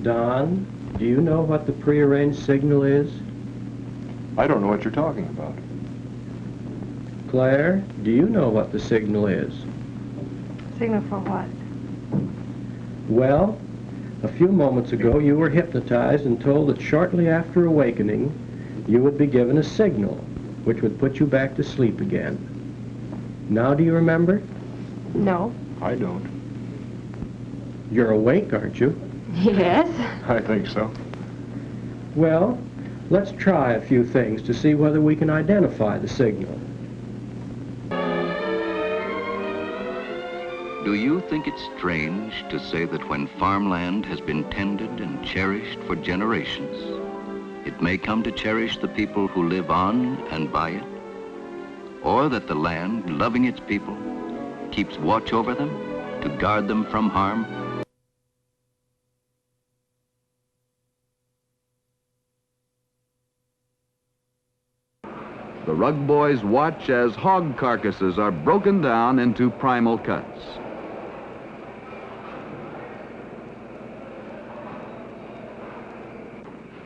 Don, do you know what the prearranged signal is? I don't know what you're talking about. Claire, do you know what the signal is? Signal for what? Well, a few moments ago you were hypnotized and told that shortly after awakening you would be given a signal which would put you back to sleep again. Now do you remember? No. I don't. You're awake, aren't you? Yes. I think so. Well, let's try a few things to see whether we can identify the signal. Do you think it's strange to say that when farmland has been tended and cherished for generations, it may come to cherish the people who live on and by it? Or that the land, loving its people, keeps watch over them to guard them from harm? The Rug Boys watch as hog carcasses are broken down into primal cuts.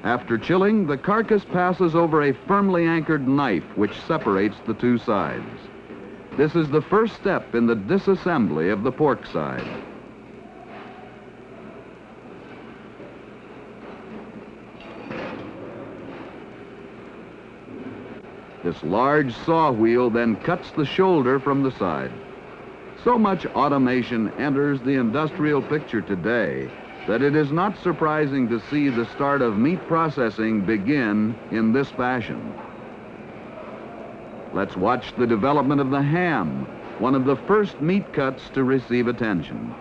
After chilling, the carcass passes over a firmly anchored knife which separates the two sides. This is the first step in the disassembly of the pork side. This large saw wheel then cuts the shoulder from the side. So much automation enters the industrial picture today that it is not surprising to see the start of meat processing begin in this fashion. Let's watch the development of the ham, one of the first meat cuts to receive attention.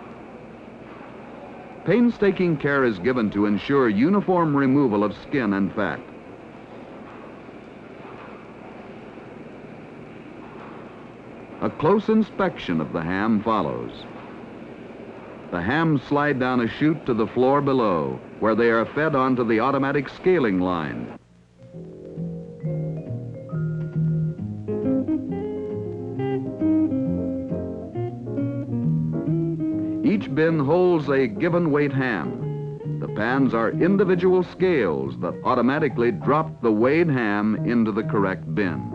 Painstaking care is given to ensure uniform removal of skin and fat. A close inspection of the ham follows. The hams slide down a chute to the floor below, where they are fed onto the automatic scaling line. Each bin holds a given weight ham. The pans are individual scales that automatically drop the weighed ham into the correct bin.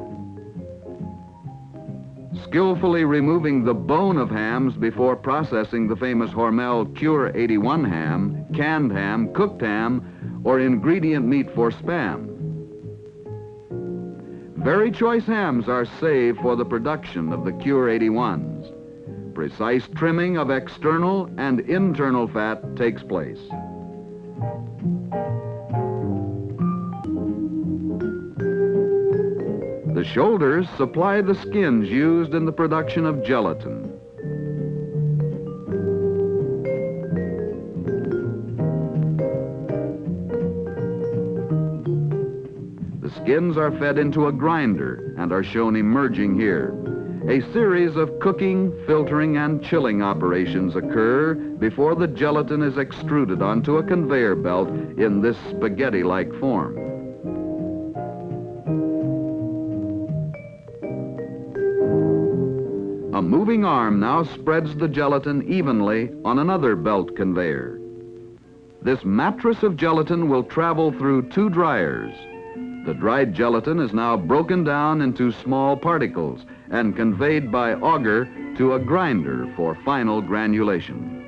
Skillfully removing the bone of hams before processing the famous Hormel Cure 81 ham, canned ham, cooked ham, or ingredient meat for Spam. Very choice hams are saved for the production of the Cure 81s. Precise trimming of external and internal fat takes place. The shoulders supply the skins used in the production of gelatin. The skins are fed into a grinder and are shown emerging here. A series of cooking, filtering, and chilling operations occur before the gelatin is extruded onto a conveyor belt in this spaghetti-like form. A moving arm now spreads the gelatin evenly on another belt conveyor. This mattress of gelatin will travel through two dryers. The dried gelatin is now broken down into small particles and conveyed by auger to a grinder for final granulation.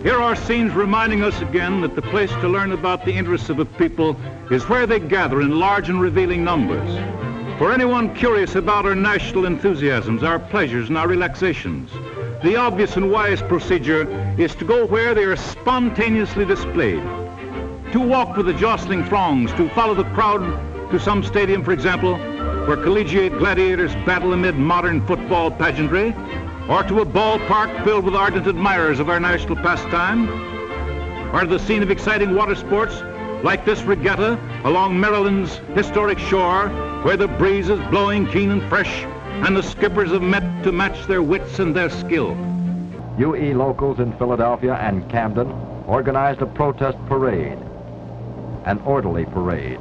Here are scenes reminding us again that the place to learn about the interests of a people is where they gather in large and revealing numbers. For anyone curious about our national enthusiasms, our pleasures, and our relaxations, the obvious and wise procedure is to go where they are spontaneously displayed. To walk with the jostling throngs, to follow the crowd to some stadium, for example, where collegiate gladiators battle amid modern football pageantry, or to a ballpark filled with ardent admirers of our national pastime, or to the scene of exciting water sports like this regatta along Maryland's historic shore, where the breeze is blowing keen and fresh and the skippers have met to match their wits and their skill. UE locals in Philadelphia and Camden organized a protest parade, an orderly parade,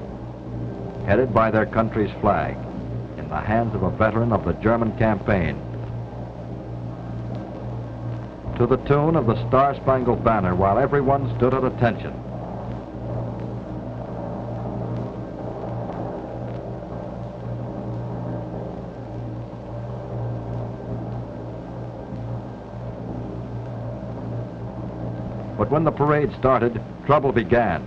headed by their country's flag, in the hands of a veteran of the German campaign, to the tune of the Star-Spangled Banner, while everyone stood at attention. But when the parade started, trouble began.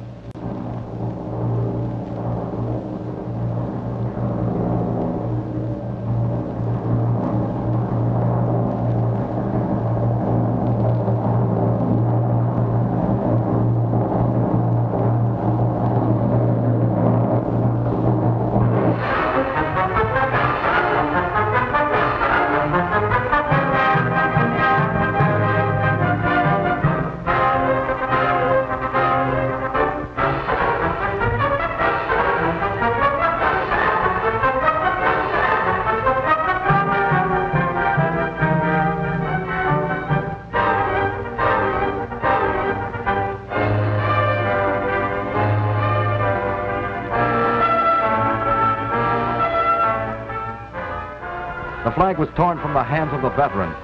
The flag was torn from the hands of the veteran.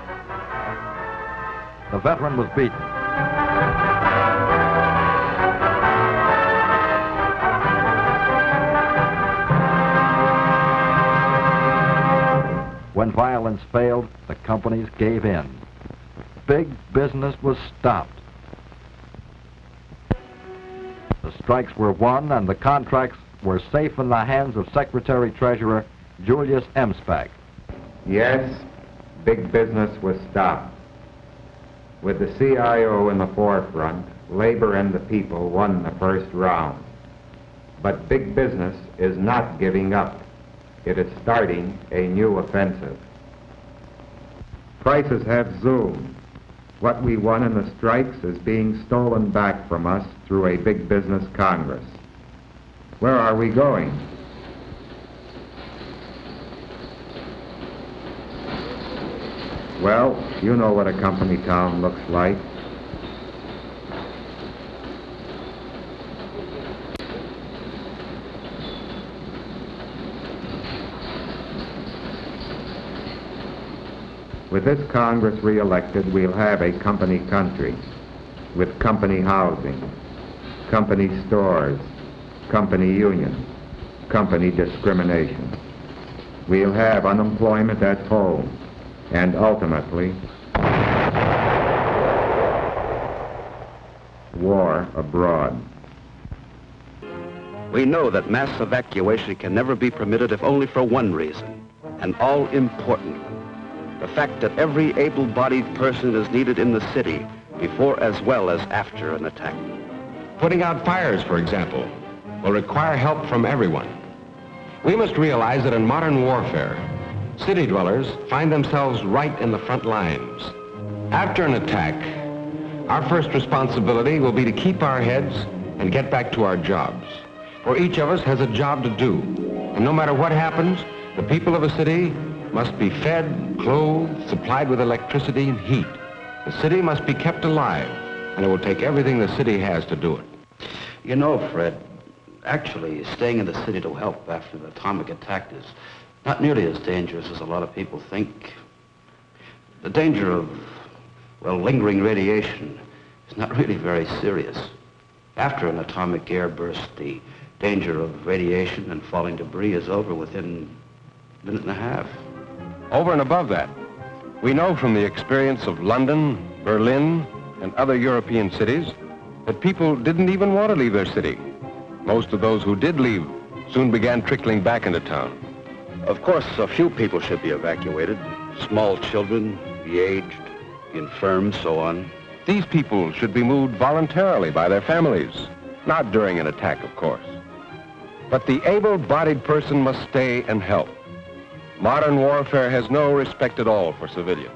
The veteran was beaten. When violence failed, the companies gave in. Big business was stopped. The strikes were won and the contracts were safe in the hands of Secretary-Treasurer Julius Emspach. Yes, big business was stopped. With the CIO in the forefront, labor and the people won the first round. But big business is not giving up. It is starting a new offensive. Prices have zoomed. What we won in the strikes is being stolen back from us through a big business Congress. Where are we going? Well, you know what a company town looks like. With this Congress re-elected, we'll have a company country with company housing, company stores, company unions, company discrimination. We'll have unemployment at home, and ultimately, war abroad. We know that mass evacuation can never be permitted if only for one reason, an all-important one. The fact that every able-bodied person is needed in the city before as well as after an attack. Putting out fires, for example, will require help from everyone. We must realize that in modern warfare, city dwellers find themselves right in the front lines. After an attack, our first responsibility will be to keep our heads and get back to our jobs. For each of us has a job to do. And no matter what happens, the people of a city must be fed, clothed, supplied with electricity and heat. The city must be kept alive, and it will take everything the city has to do it. You know, Fred, actually staying in the city to help after the atomic attack is not nearly as dangerous as a lot of people think. The danger of, well, lingering radiation is not really very serious. After an atomic airburst, the danger of radiation and falling debris is over within a minute and a half. Over and above that, we know from the experience of London, Berlin, and other European cities that people didn't even want to leave their city. Most of those who did leave soon began trickling back into town. Of course, a few people should be evacuated. Small children, the aged, the infirm, so on. These people should be moved voluntarily by their families, not during an attack, of course. But the able-bodied person must stay and help. Modern warfare has no respect at all for civilians.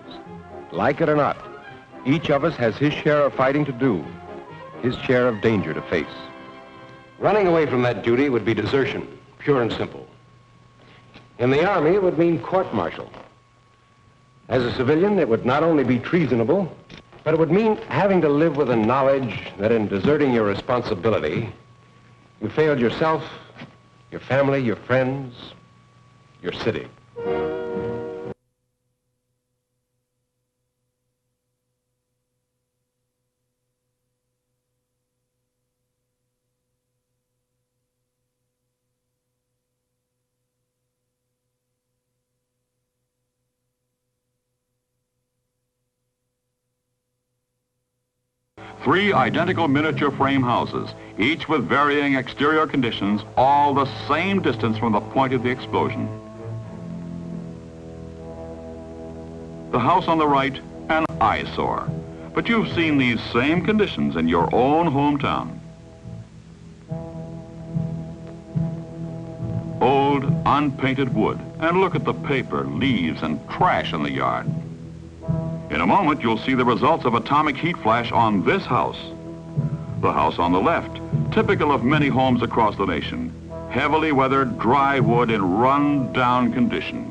Like it or not, each of us has his share of fighting to do, his share of danger to face. Running away from that duty would be desertion, pure and simple. In the Army, it would mean court-martial. As a civilian, it would not only be treasonable, but it would mean having to live with the knowledge that in deserting your responsibility, you failed yourself, your family, your friends, your city. Three identical miniature frame houses, each with varying exterior conditions, all the same distance from the point of the explosion. The house on the right, an eyesore. But you've seen these same conditions in your own hometown. Old, unpainted wood, and look at the paper, leaves, and trash in the yard. In a moment, you'll see the results of atomic heat flash on this house. The house on the left, typical of many homes across the nation. Heavily weathered, dry wood in run-down condition.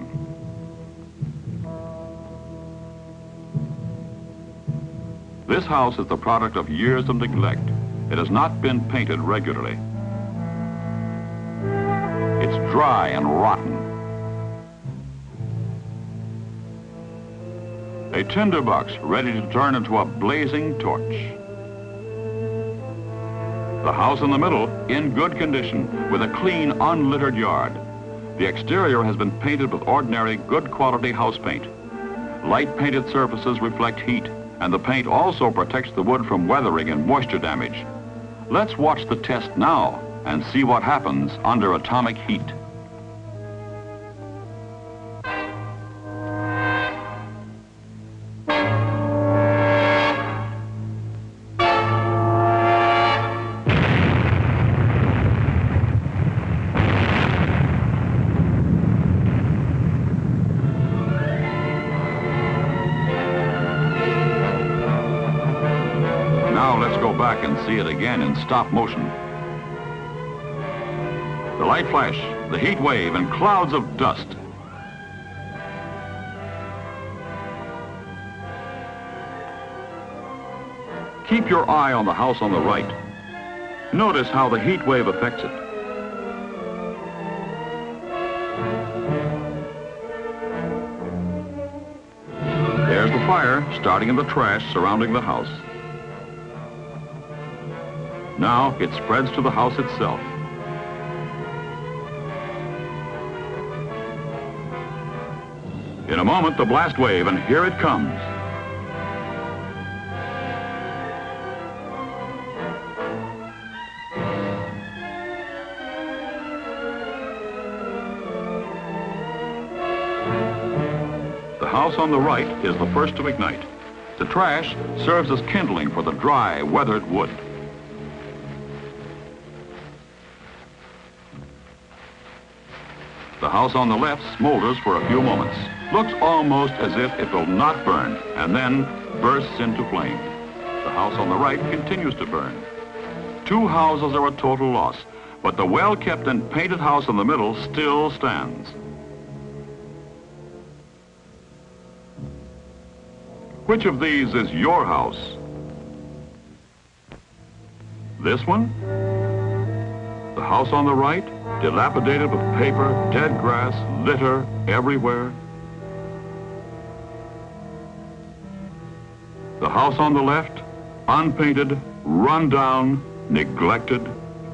This house is the product of years of neglect. It has not been painted regularly. It's dry and rotten. A tinderbox ready to turn into a blazing torch. The house in the middle, in good condition, with a clean, unlittered yard. The exterior has been painted with ordinary, good quality house paint. Light painted surfaces reflect heat, and the paint also protects the wood from weathering and moisture damage. Let's watch the test now and see what happens under atomic heat. Back and see it again in stop motion. The light flash, the heat wave, and clouds of dust. Keep your eye on the house on the right. Notice how the heat wave affects it. There's the fire starting in the trash surrounding the house. Now it spreads to the house itself. In a moment, the blast wave, and here it comes. The house on the right is the first to ignite. The trash serves as kindling for the dry, weathered wood. The house on the left smolders for a few moments, looks almost as if it will not burn, and then bursts into flame. The house on the right continues to burn. Two houses are a total loss, but the well-kept and painted house in the middle still stands. Which of these is your house? This one? The house on the right? Dilapidated with paper, dead grass, litter everywhere. The house on the left, unpainted, run down, neglected.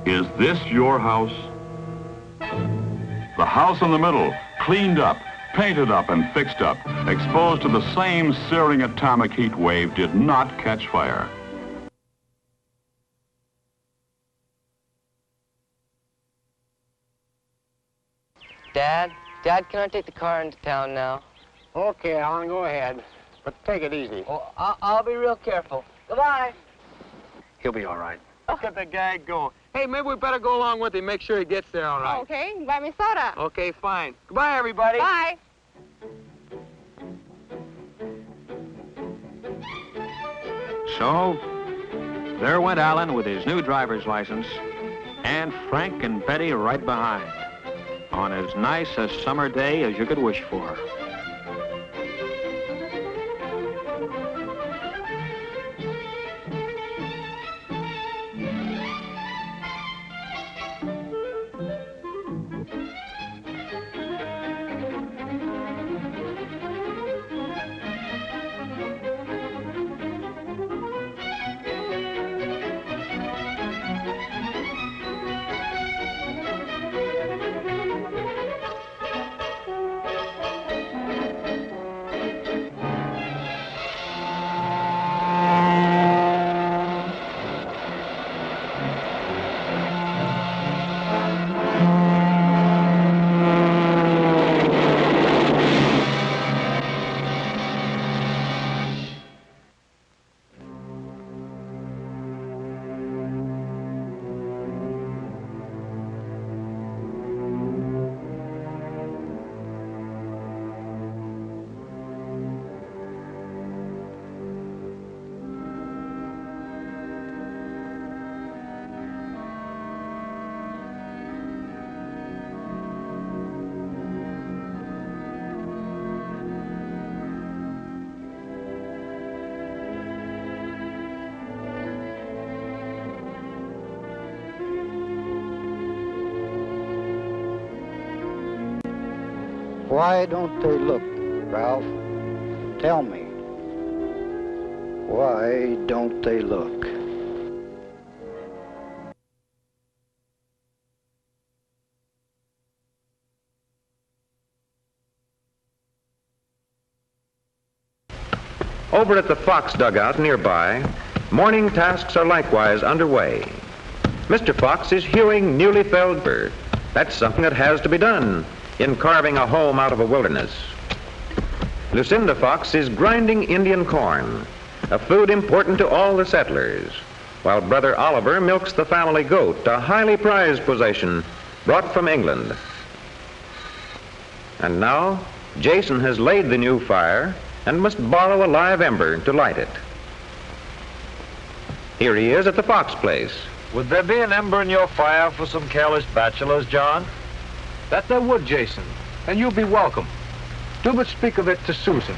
Is this your house? The house in the middle, cleaned up, painted up and fixed up, exposed to the same searing atomic heat wave, did not catch fire. Dad, can I take the car into town now? Okay, Alan, go ahead. But take it easy. Oh, I'll be real careful. Goodbye. He'll be all right. Look at the guy go. Hey, maybe we better go along with him, make sure he gets there all right. Okay, buy me soda. Okay, fine. Goodbye, everybody. Bye. So, there went Alan with his new driver's license, and Frank and Betty right behind, on as nice a summer day as you could wish for. Why don't they look, Ralph? Tell me. Why don't they look? Over at the Fox dugout nearby, morning tasks are likewise underway. Mr. Fox is hewing newly felled bird. That's something that has to be done in carving a home out of a wilderness. Lucinda Fox is grinding Indian corn, a food important to all the settlers, while Brother Oliver milks the family goat, a highly prized possession brought from England. And now, Jason has laid the new fire and must borrow a live ember to light it. Here he is at the Fox place. Would there be an ember in your fire for some careless bachelors, John? That there would, Jason, and you'll be welcome. Do but speak of it to Susan.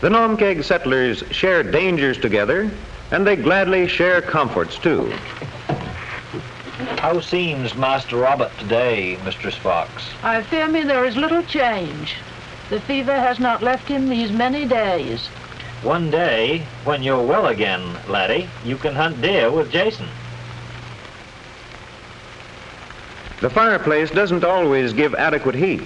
The Nomkeg settlers share dangers together, and they gladly share comforts too. How seems Master Robert today, Mistress Fox? I fear me there is little change. The fever has not left him these many days. One day, when you're well again, laddie, you can hunt deer with Jason. The fireplace doesn't always give adequate heat,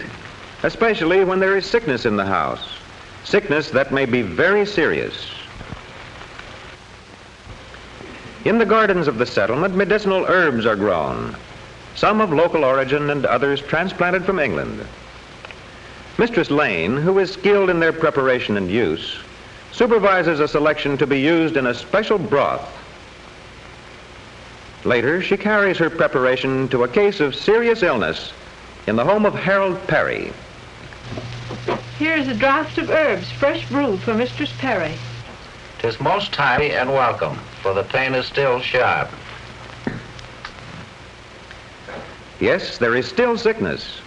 especially when there is sickness in the house, sickness that may be very serious. In the gardens of the settlement, medicinal herbs are grown, some of local origin and others transplanted from England. Mistress Lane, who is skilled in their preparation and use, supervises a selection to be used in a special broth. Later, she carries her preparation to a case of serious illness in the home of Harold Perry. Here is a draught of herbs, fresh brewed for Mistress Perry. 'Tis most timely and welcome, for the pain is still sharp. Yes, there is still sickness,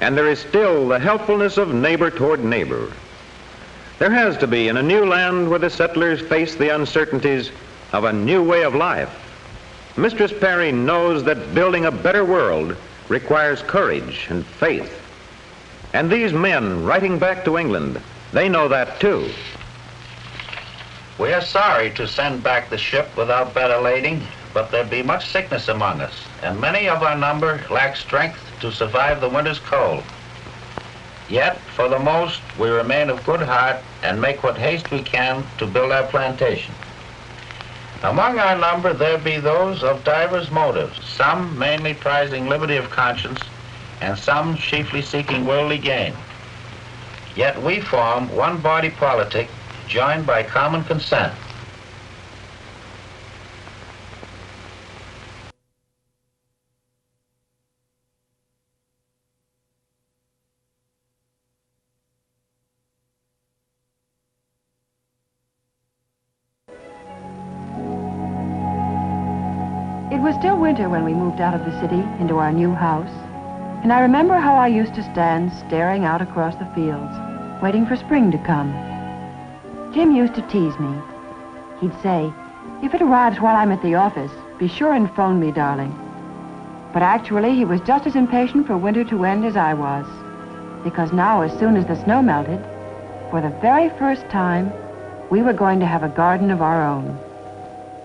and there is still the helpfulness of neighbor toward neighbor. There has to be in a new land where the settlers face the uncertainties of a new way of life. Mistress Perry knows that building a better world requires courage and faith. And these men writing back to England, they know that too. We are sorry to send back the ship without better lading, but there be much sickness among us, and many of our number lack strength to survive the winter's cold. Yet, for the most, we remain of good heart and make what haste we can to build our plantation. Among our number there be those of divers motives, some mainly prizing liberty of conscience, and some chiefly seeking worldly gain. Yet we form one body politic, joined by common consent. It was still winter when we moved out of the city into our new house, and I remember how I used to stand staring out across the fields, waiting for spring to come. Jim used to tease me. He'd say, "If it arrives while I'm at the office, be sure and phone me, darling." But actually, he was just as impatient for winter to end as I was, because now, as soon as the snow melted, for the very first time, we were going to have a garden of our own.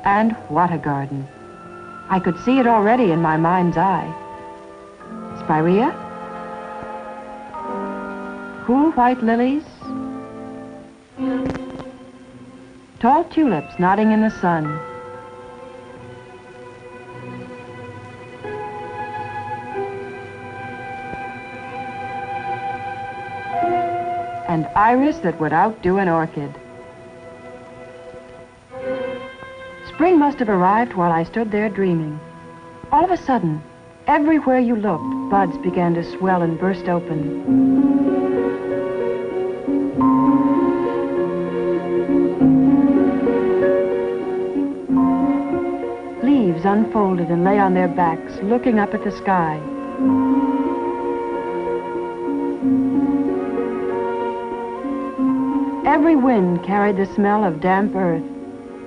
And what a garden! I could see it already in my mind's eye. Spirea, cool white lilies, tall tulips nodding in the sun, and iris that would outdo an orchid. Spring must have arrived while I stood there dreaming. All of a sudden, everywhere you looked, buds began to swell and burst open. Leaves unfolded and lay on their backs, looking up at the sky. Every wind carried the smell of damp earth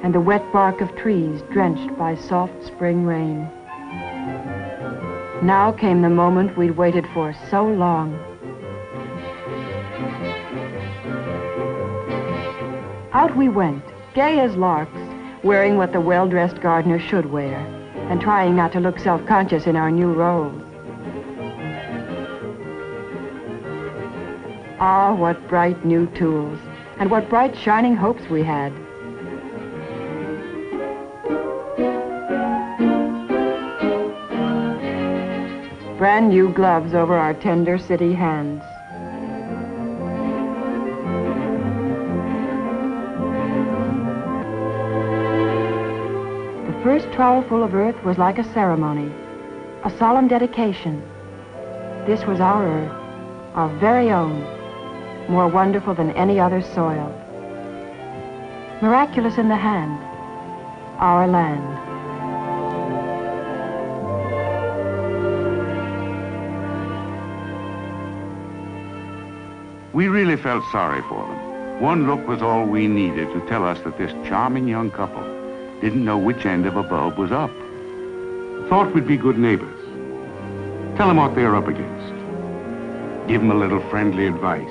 and the wet bark of trees drenched by soft spring rain. Now came the moment we'd waited for so long. Out we went, gay as larks, wearing what the well-dressed gardener should wear, and trying not to look self-conscious in our new roles. Ah, what bright new tools, and what bright shining hopes we had. Brand new gloves over our tender city hands. The first trowelful of earth was like a ceremony, a solemn dedication. This was our earth, our very own, more wonderful than any other soil. Miraculous in the hand, our land. We really felt sorry for them. One look was all we needed to tell us that this charming young couple didn't know which end of a bulb was up. Thought we'd be good neighbors. Tell them what they're up against. Give them a little friendly advice.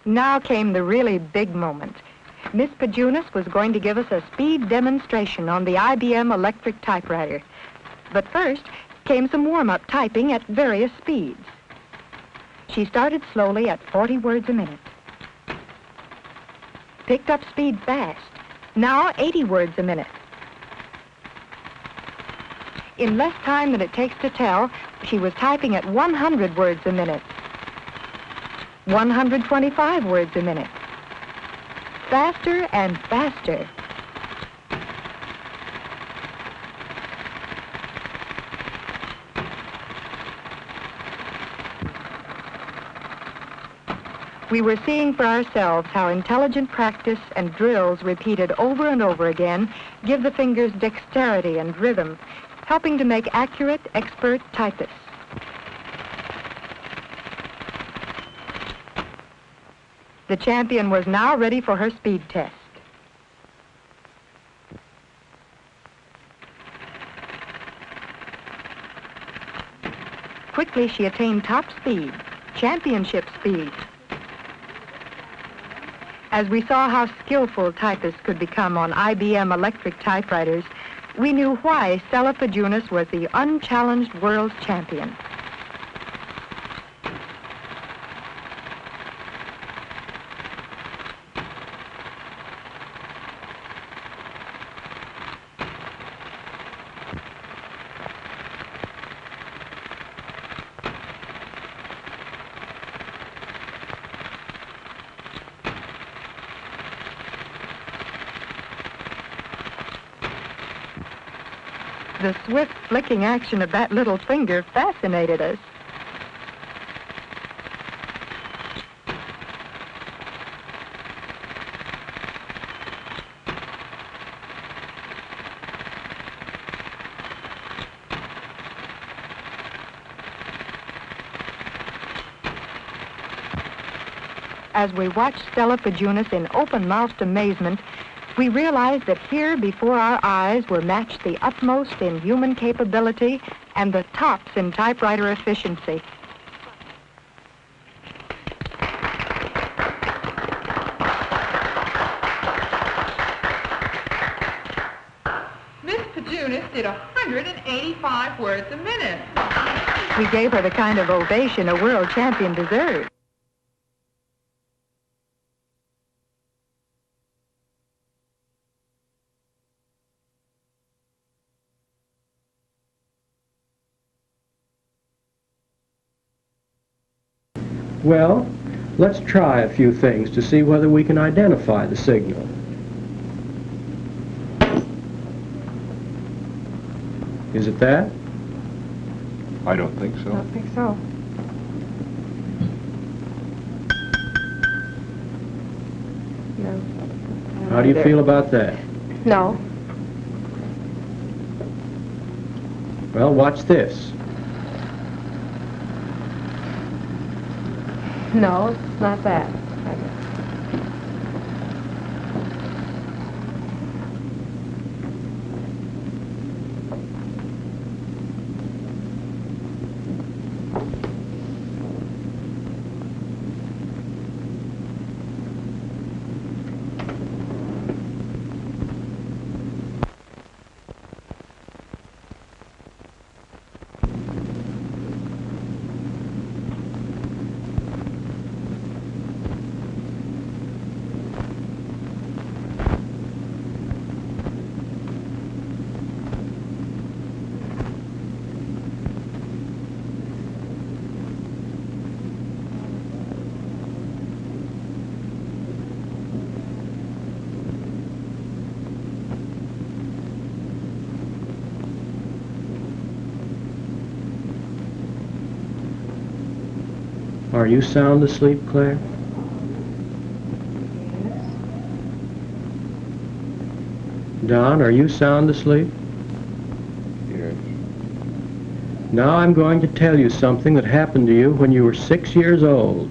Now came the really big moment. Miss Pajunas was going to give us a speed demonstration on the IBM electric typewriter. But first came some warm-up typing at various speeds. She started slowly at 40 words a minute. Picked up speed fast. Now 80 words a minute. In less time than it takes to tell, she was typing at 100 words a minute. 125 words a minute. faster and faster. We were seeing for ourselves how intelligent practice and drills repeated over and over again give the fingers dexterity and rhythm, helping to make accurate, expert typists. The champion was now ready for her speed test. Quickly, she attained top speed, championship speed. As we saw how skillful typists could become on IBM electric typewriters, we knew why Stella Pajunas was the unchallenged world champion. The swift flicking action of that little finger fascinated us. As we watched Stella Pajunas in open-mouthed amazement, we realized that here before our eyes were matched the utmost in human capability and the tops in typewriter efficiency. Miss Pajunas did 185 words a minute. We gave her the kind of ovation a world champion deserves. Well, let's try a few things to see whether we can identify the signal. Is it that? I don't think so. I don't think so. No. How do you feel about that? No. Well, watch this. No, it's not that. Are you sound asleep, Claire? Don, are you sound asleep? Yes. Now I'm going to tell you something that happened to you when you were 6 years old.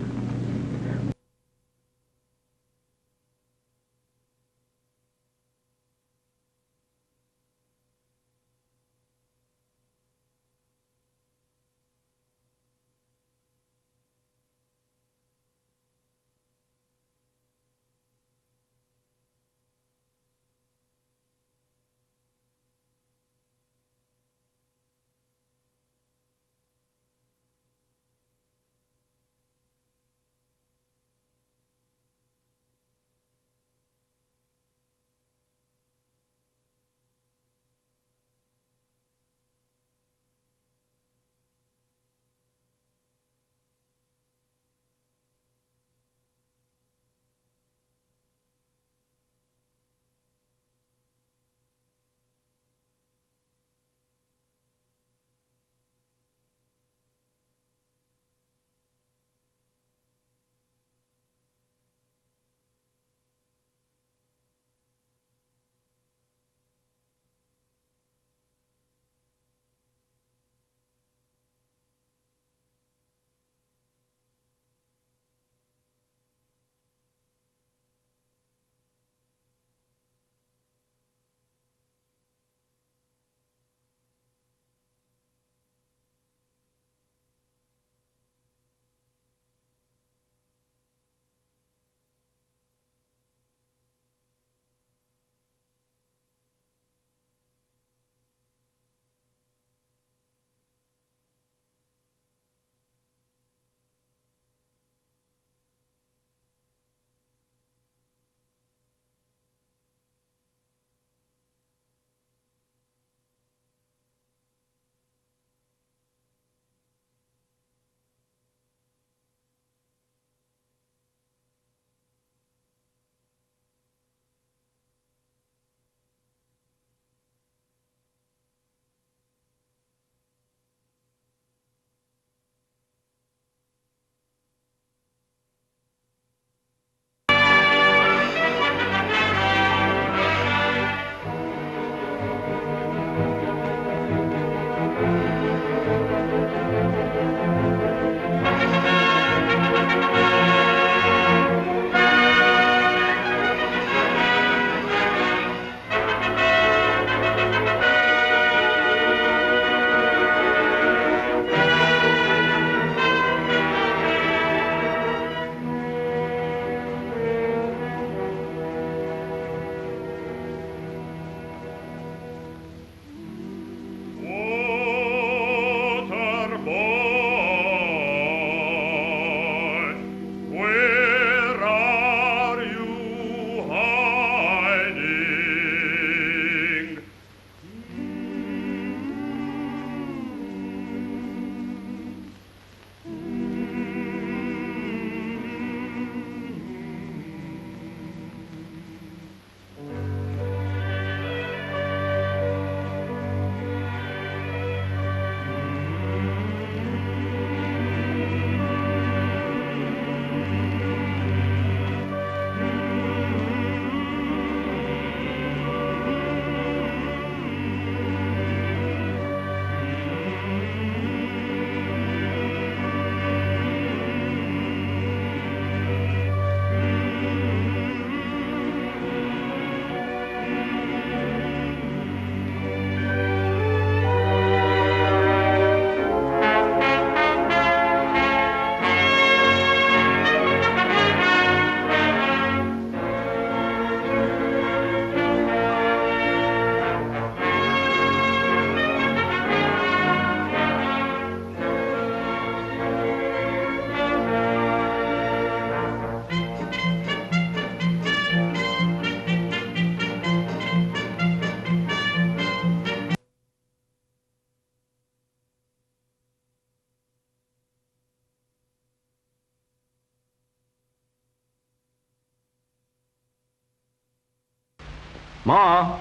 Ma,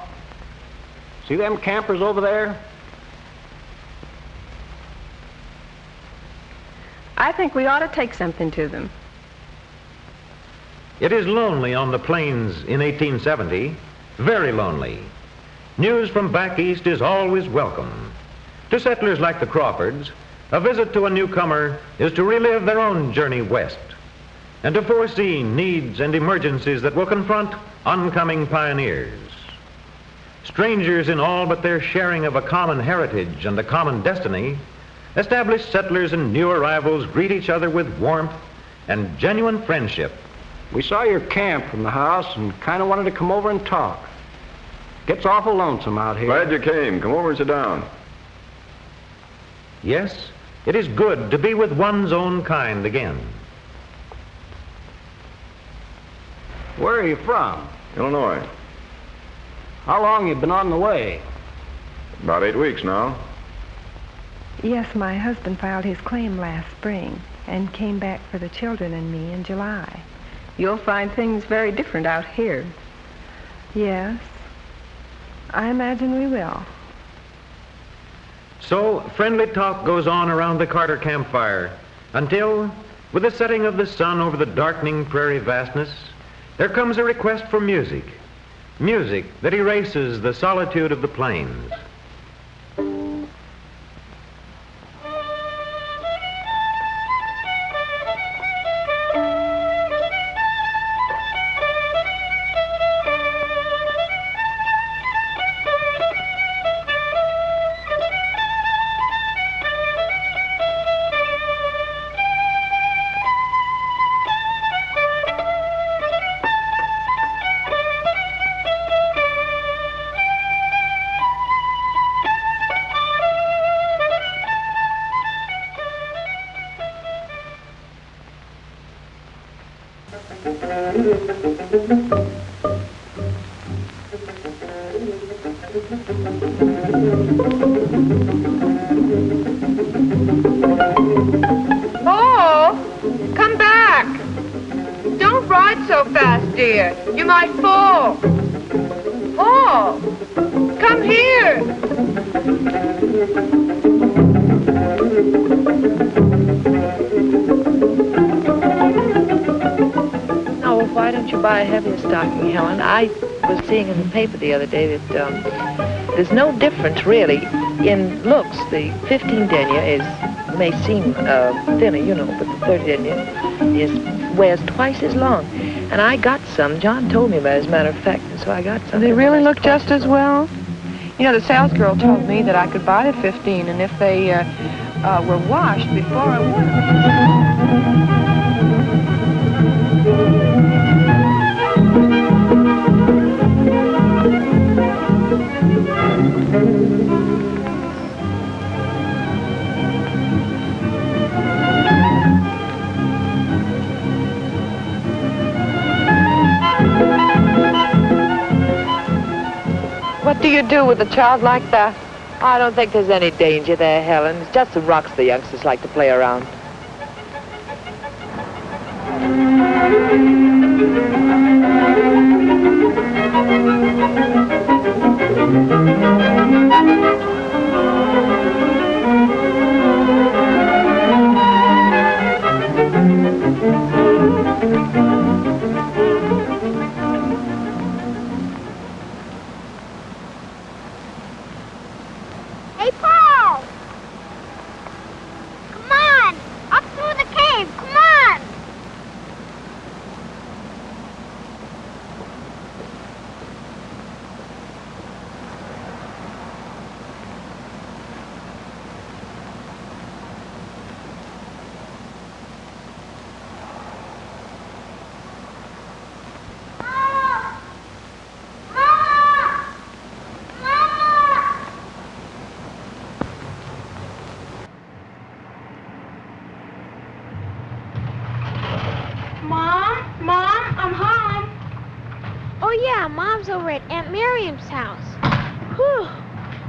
see them campers over there? I think we ought to take something to them. It is lonely on the plains in 1870, very lonely. News from back east is always welcome. To settlers like the Crawfords, a visit to a newcomer is to relive their own journey west and to foresee needs and emergencies that will confront oncoming pioneers. Strangers in all but their sharing of a common heritage and a common destiny, established settlers and new arrivals greet each other with warmth and genuine friendship. We saw your camp from the house and kind of wanted to come over and talk. Gets awful lonesome out here. Glad you came. Come over and sit down. Yes, it is good to be with one's own kind again. Where are you from? Illinois. How long you been on the way? About 8 weeks now. Yes, my husband filed his claim last spring and came back for the children and me in July. You'll find things very different out here. Yes, I imagine we will. So friendly talk goes on around the Carter campfire until, with the setting of the sun over the darkening prairie vastness, there comes a request for music. Music that erases the solitude of the plains. Paul, come back. Don't ride so fast, dear. You might fall. Paul, come here. Now, why don't you buy a heavier stocking, Helen? I was seeing in the paper the other day that there's no difference, really, in looks. The 15 denier may seem thinner, you know, but the 30 denier wears twice as long. And I got some. John told me about it, as a matter of fact, and so I got some. Do they really look just as well? You know, the salesgirl told me that I could buy the 15, and if they were washed before I wore them. What do you do with a child like that? I don't think there's any danger there, Helen. It's just some rocks the youngsters like to play around. Hey, Paul! Come on! Up through the cave! Come on! Mom, I'm home. Oh, yeah, Mom's over at Aunt Miriam's house. Whew.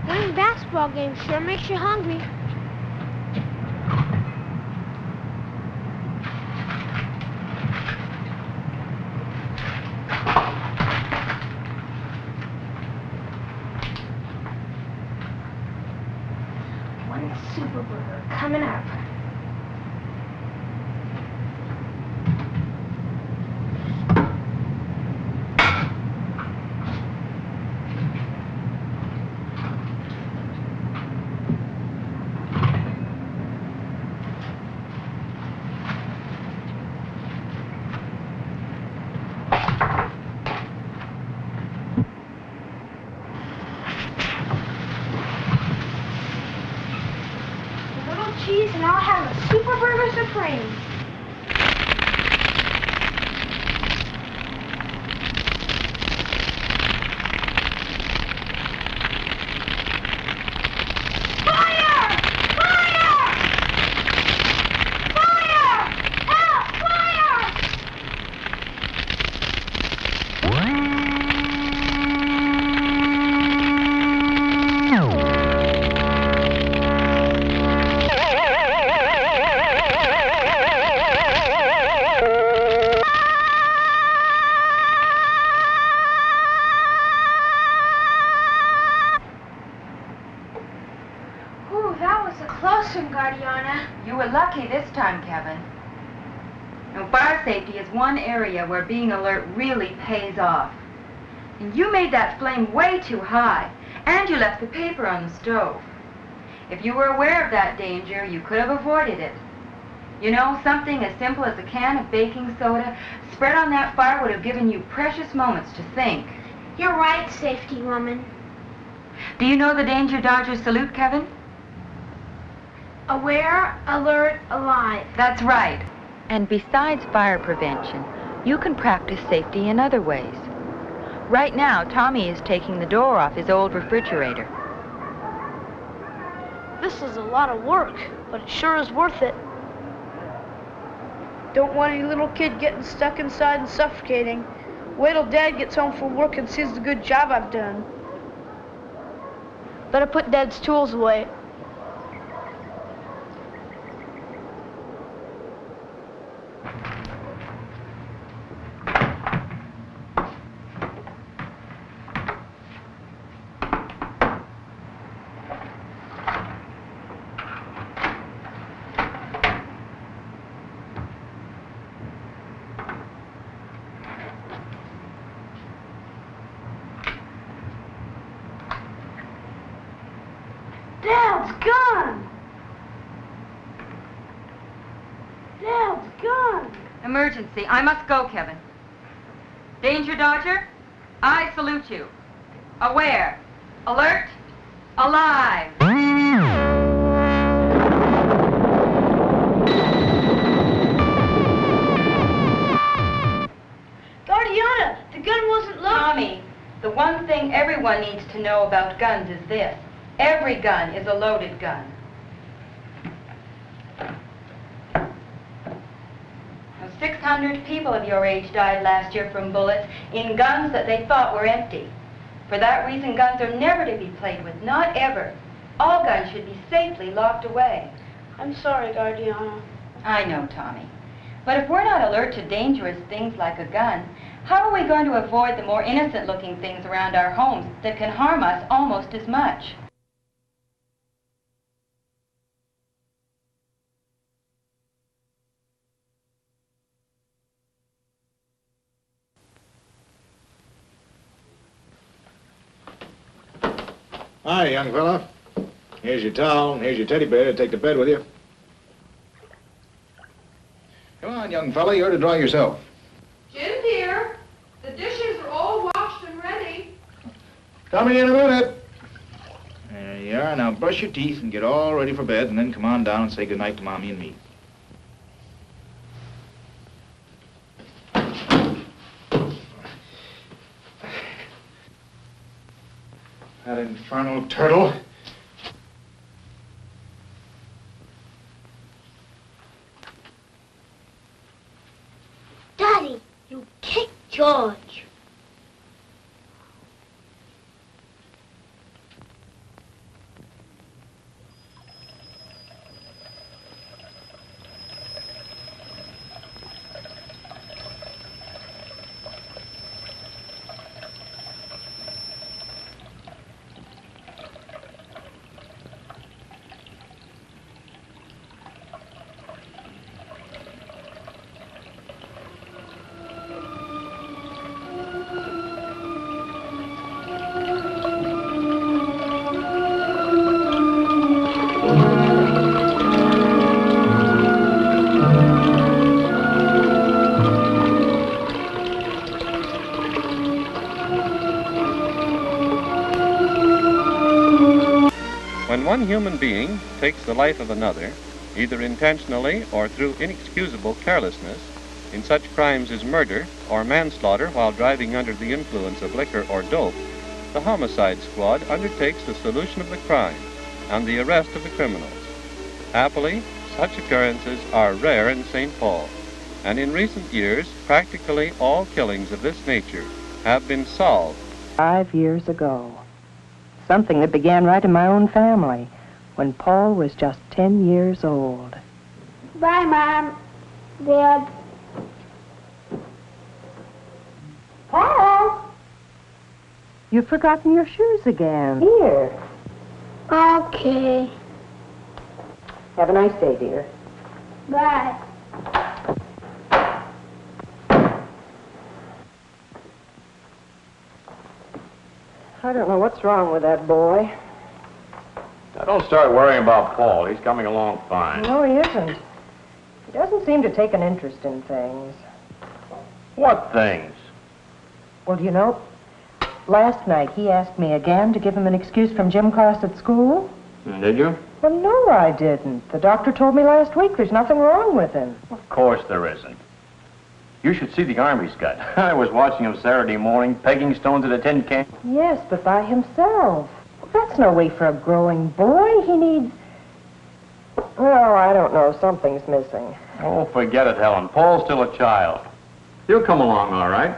Winning basketball game sure makes you hungry. super burger coming up. Cheese and I'll have a super burger supreme. Fire! Fire! Fire! Help! Fire! Ooh, that was a close one, Guardiana. You were lucky this time, Kevin. Now, fire safety is one area where being alert really pays off. And you made that flame way too high, and you left the paper on the stove. If you were aware of that danger, you could have avoided it. You know, something as simple as a can of baking soda spread on that fire would have given you precious moments to think. You're right, safety woman. Do you know the danger dodgers salute, Kevin? Aware, alert, alive. That's right. And besides fire prevention, you can practice safety in other ways. Right now, Tommy is taking the door off his old refrigerator. This is a lot of work, but it sure is worth it. Don't want any little kid getting stuck inside and suffocating. Wait till Dad gets home from work and sees the good job I've done. Better put Dad's tools away. Dad's gun! Dad's gun! Emergency. I must go, Kevin. Danger dodger, I salute you. Aware, alert, alive. Guardiana, the gun wasn't loaded. Tommy, the one thing everyone needs to know about guns is this. Every gun is a loaded gun. Now, 600 people of your age died last year from bullets in guns that they thought were empty. For that reason, guns are never to be played with, not ever. All guns should be safely locked away. I'm sorry, Guardiana. I know, Tommy. But if we're not alert to dangerous things like a gun, how are we going to avoid the more innocent-looking things around our homes that can harm us almost as much? Hi, young fella. Here's your towel, and here's your teddy bear to take to bed with you. Come on, young fella, you're to dry yourself. Jim, dear, the dishes are all washed and ready. Coming in a minute. There you are. Now brush your teeth and get all ready for bed, and then come on down and say goodnight to Mommy and me. That infernal turtle. Daddy, you kicked George. When one human being takes the life of another, either intentionally or through inexcusable carelessness, in such crimes as murder or manslaughter while driving under the influence of liquor or dope, the homicide squad undertakes the solution of the crime and the arrest of the criminals. Happily, such occurrences are rare in St. Paul, and in recent years, practically all killings of this nature have been solved. 5 years ago. Something that began right in my own family, when Paul was just 10 years old. Bye, Mom. Dad. Paul! You've forgotten your shoes again. Here. Okay. Have a nice day, dear. Bye. I don't know what's wrong with that boy. Now, don't start worrying about Paul. He's coming along fine. No, he isn't. He doesn't seem to take an interest in things. What things? Well, you know, last night he asked me again to give him an excuse from gym class at school. Did you? Well, no, I didn't. The doctor told me last week there's nothing wrong with him. Of course there isn't. You should see the arm he's got. I was watching him Saturday morning, pegging stones at a tin can. Yes, but by himself. Well, that's no way for a growing boy. He needs... Well, I don't know. Something's missing. Oh, forget it, Helen. Paul's still a child. He'll come along all right.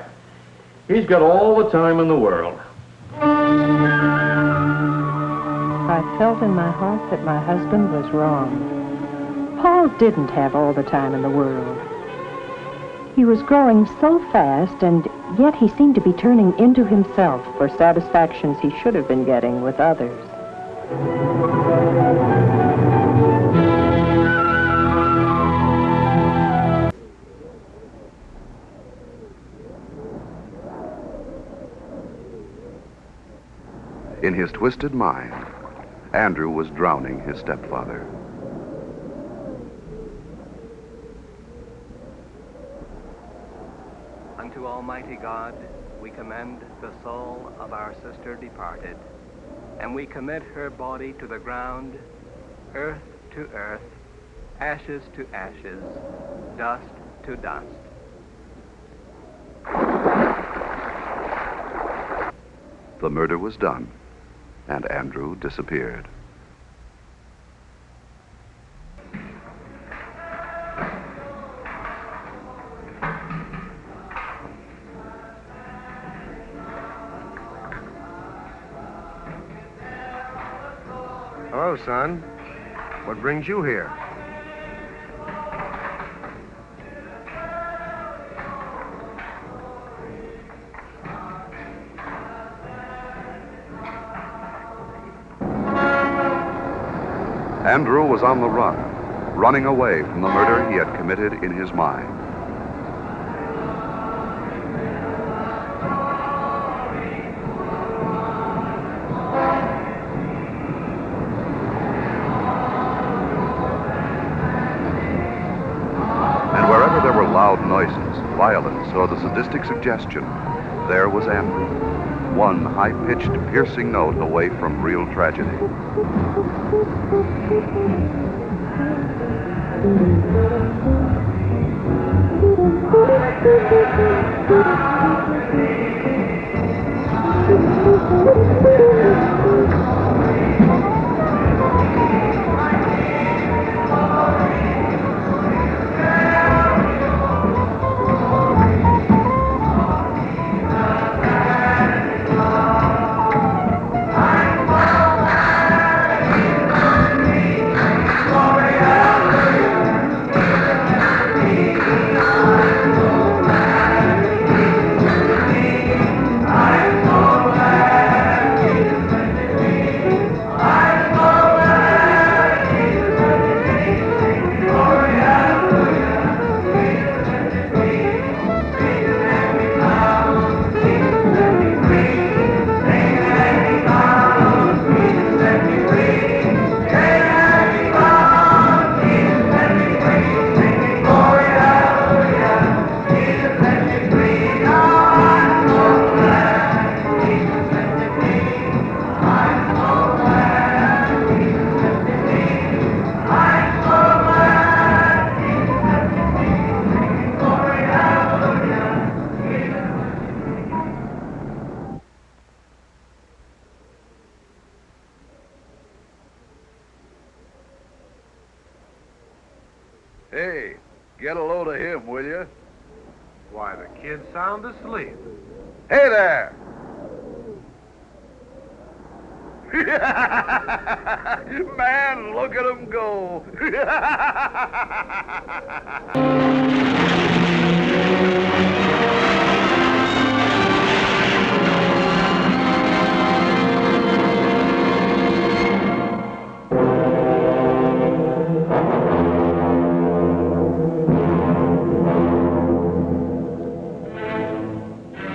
He's got all the time in the world. I felt in my heart that my husband was wrong. Paul didn't have all the time in the world. He was growing so fast, and yet he seemed to be turning into himself for satisfactions he should have been getting with others. In his twisted mind, Andrew was drowning his stepfather. Unto Almighty God, we commend the soul of our sister departed, and we commit her body to the ground, earth to earth, ashes to ashes, dust to dust. The murder was done, and Andrew disappeared. Hello, son. What brings you here? Andrew was on the run, running away from the murder he had committed in his mind. And wherever there were loud noises, violence, or the sadistic suggestion, there was Andrew, one high-pitched, piercing note away from real tragedy. Hey, get a load of him, will you? Why, the kid's sound asleep. Hey there! Man, look at him go!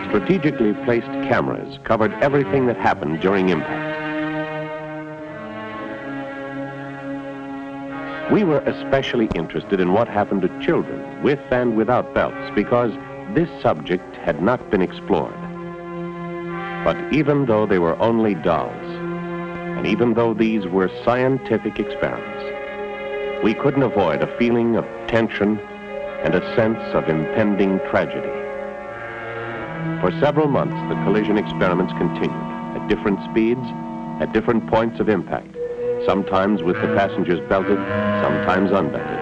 Strategically placed cameras covered everything that happened during impact. We were especially interested in what happened to children with and without belts because this subject had not been explored. But even though they were only dolls, and even though these were scientific experiments, we couldn't avoid a feeling of tension and a sense of impending tragedy. For several months, the collision experiments continued at different speeds, at different points of impact, sometimes with the passengers belted, sometimes unbelted.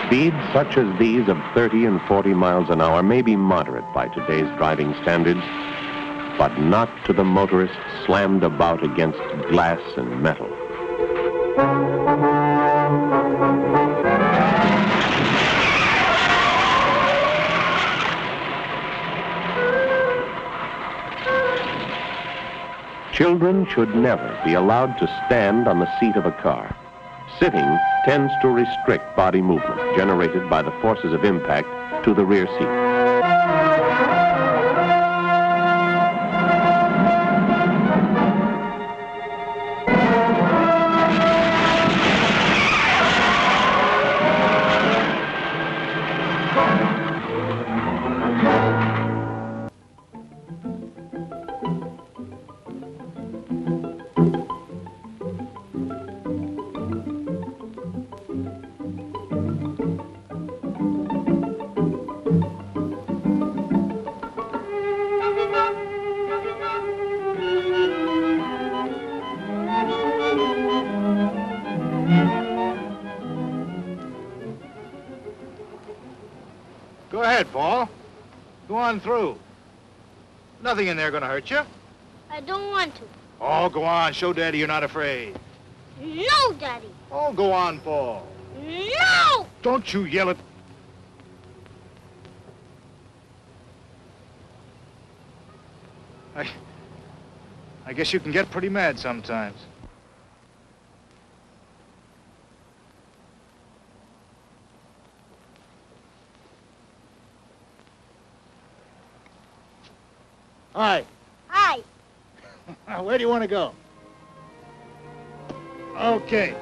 Speeds such as these of 30 and 40 miles an hour may be moderate by today's driving standards, but not to the motorist slammed about against glass and metal. Children should never be allowed to stand on the seat of a car. Sitting tends to restrict body movement generated by the forces of impact to the rear seat. Go ahead, Paul. Go on through. Nothing in there gonna hurt you. I don't want to. Oh, go on. Show Daddy you're not afraid. No, Daddy. Oh, go on, Paul. No! Don't you yell at... I guess you can get pretty mad sometimes. Hi. Hi. Where do you want to go? Okay.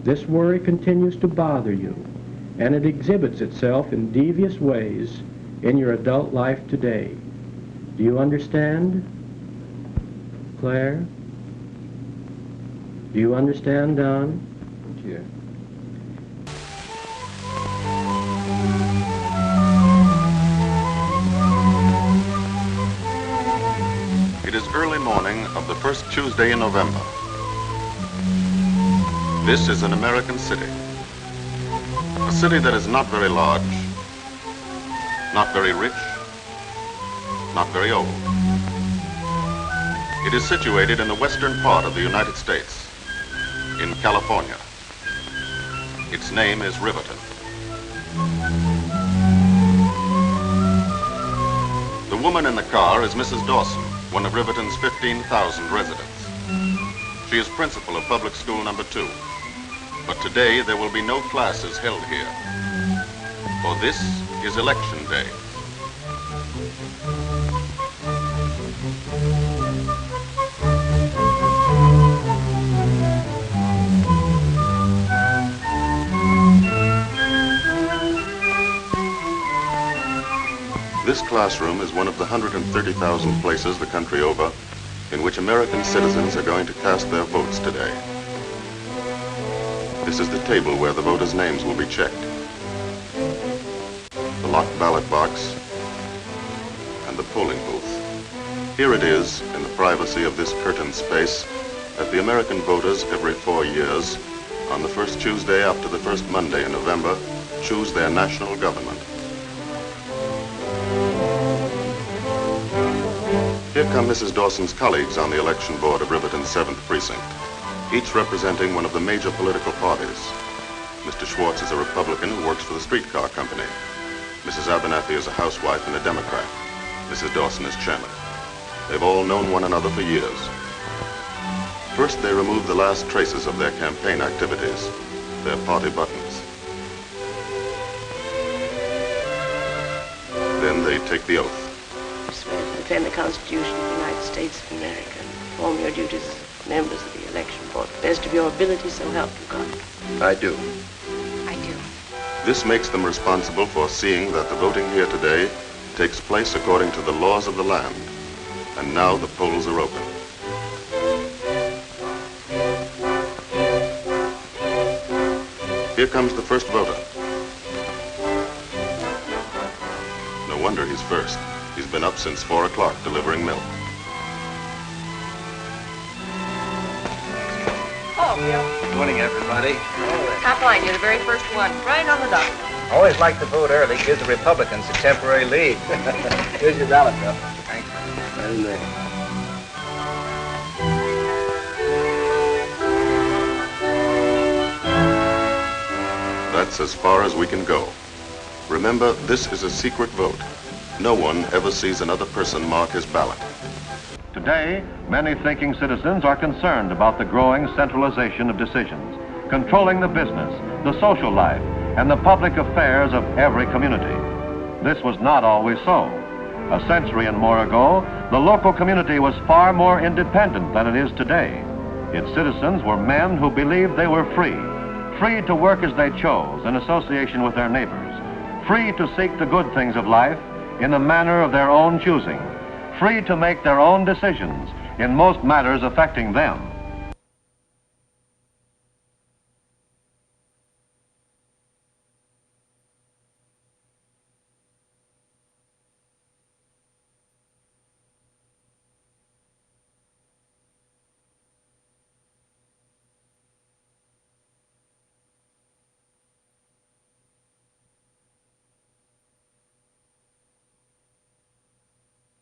This worry continues to bother you, and it exhibits itself in devious ways in your adult life today. Do you understand? Claire? Do you understand, Don? Yeah. It is early morning of the first Tuesday in November. This is an American city. A city that is not very large, not very rich, not very old. It is situated in the western part of the United States, in California. Its name is Riverton. The woman in the car is Mrs. Dawson, one of Riverton's 15,000 residents. She is principal of public school number 2. But today there will be no classes held here. For this is election day. This classroom is one of the 130,000 places the country over in which American citizens are going to cast their votes today. This is the table where the voters' names will be checked. The locked ballot box and the polling booth. Here it is, in the privacy of this curtained space, that the American voters every 4 years, on the first Tuesday after the first Monday in November, choose their national government. Here come Mrs. Dawson's colleagues on the election board of Riverton's 7th Precinct, each representing one of the major political parties. Mr. Schwartz is a Republican who works for the streetcar company. Mrs. Abernathy is a housewife and a Democrat. Mrs. Dawson is chairman. They've all known one another for years. First, they remove the last traces of their campaign activities, their party buttons. Then they take the oath. Swear to defend the Constitution of the United States of America and perform your duties as members of the election board to the best of your ability, so help you God. I do. I do. This makes them responsible for seeing that the voting here today takes place according to the laws of the land. And now the polls are open. Here comes the first voter. No wonder he's first. He's been up since 4 o'clock delivering milk. Oh, Bill. Good morning, everybody. Top line, you're the very first one. Right on the dot. Always like to vote early. Gives the Republicans a temporary lead. Here's your ballot, Bill. Thanks. Right in there. That's as far as we can go. Remember, this is a secret vote. No one ever sees another person mark his ballot. Today, many thinking citizens are concerned about the growing centralization of decisions, controlling the business, the social life, and the public affairs of every community. This was not always so. A century and more ago, the local community was far more independent than it is today. Its citizens were men who believed they were free to work as they chose in association with their neighbors, free to seek the good things of life in the manner of their own choosing, free to make their own decisions in most matters affecting them.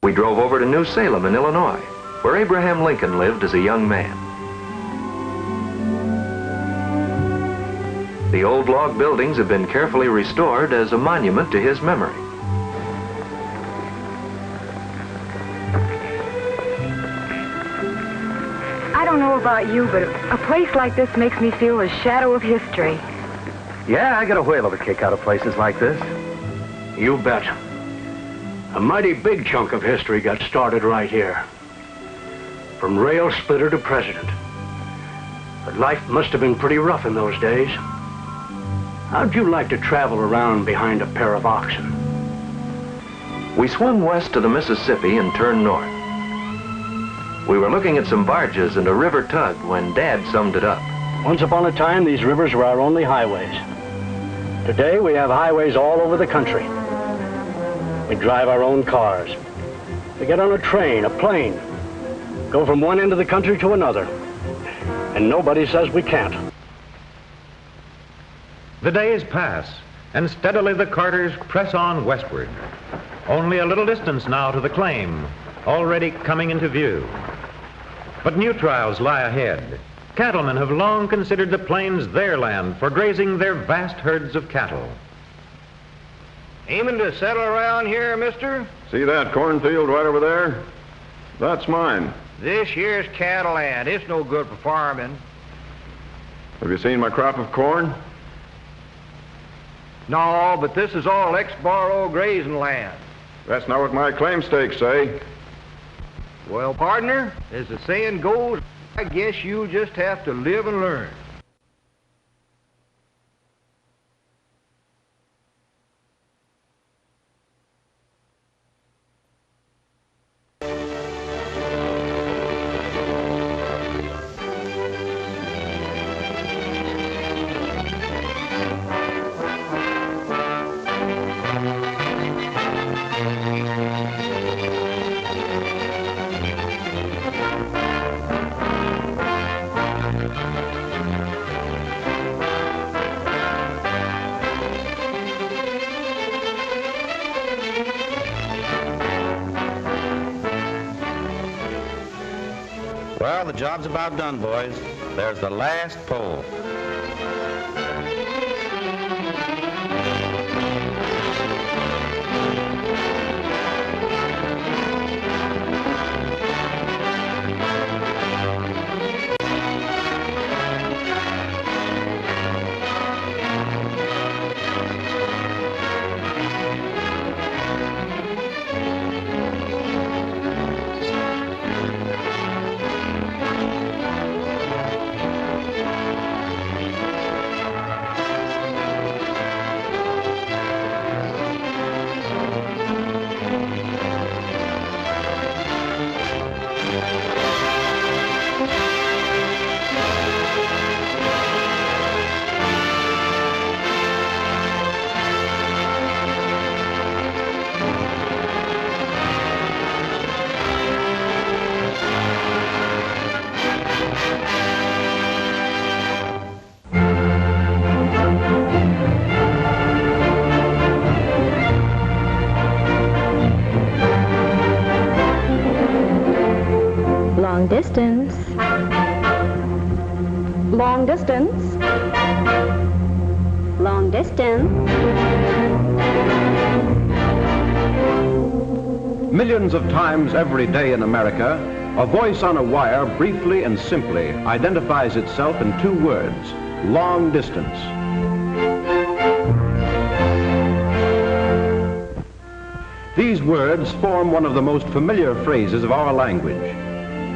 We drove over to New Salem in Illinois, where Abraham Lincoln lived as a young man. The old log buildings have been carefully restored as a monument to his memory. I don't know about you, but a place like this makes me feel a shadow of history. Yeah, I get a whale of a kick out of places like this. You bet. A mighty big chunk of history got started right here. From rail splitter to president. But life must have been pretty rough in those days. How'd you like to travel around behind a pair of oxen? We swung west to the Mississippi and turned north. We were looking at some barges and a river tug when Dad summed it up. Once upon a time, these rivers were our only highways. Today, we have highways all over the country. We drive our own cars. We get on a train, a plane, go from one end of the country to another. And nobody says we can't. The days pass, and steadily the carters press on westward. Only a little distance now to the claim, already coming into view. But new trials lie ahead. Cattlemen have long considered the plains their land for grazing their vast herds of cattle. Aiming to settle around here, mister? See that cornfield right over there? That's mine. This year's cattle land. It's no good for farming. Have you seen my crop of corn? No, but this is all ex-borrow grazing land. That's not what my claim stakes say. Well, partner, as the saying goes, I guess you just have to live and learn. Well, the job's about done, boys. There's the last pole. Long distance. Long distance. Long distance. Millions of times every day in America, a voice on a wire briefly and simply identifies itself in two words: long distance. These words form one of the most familiar phrases of our language.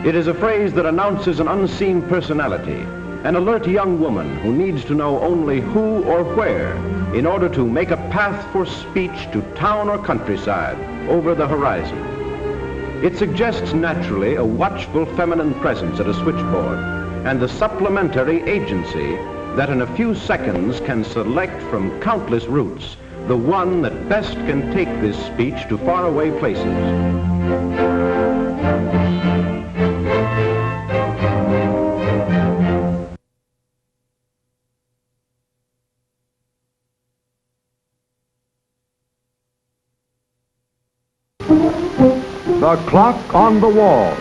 It is a phrase that announces an unseen personality, an alert young woman who needs to know only who or where in order to make a path for speech to town or countryside over the horizon. It suggests naturally a watchful feminine presence at a switchboard and the supplementary agency that in a few seconds can select from countless routes the one that best can take this speech to faraway places. The clock on the wall.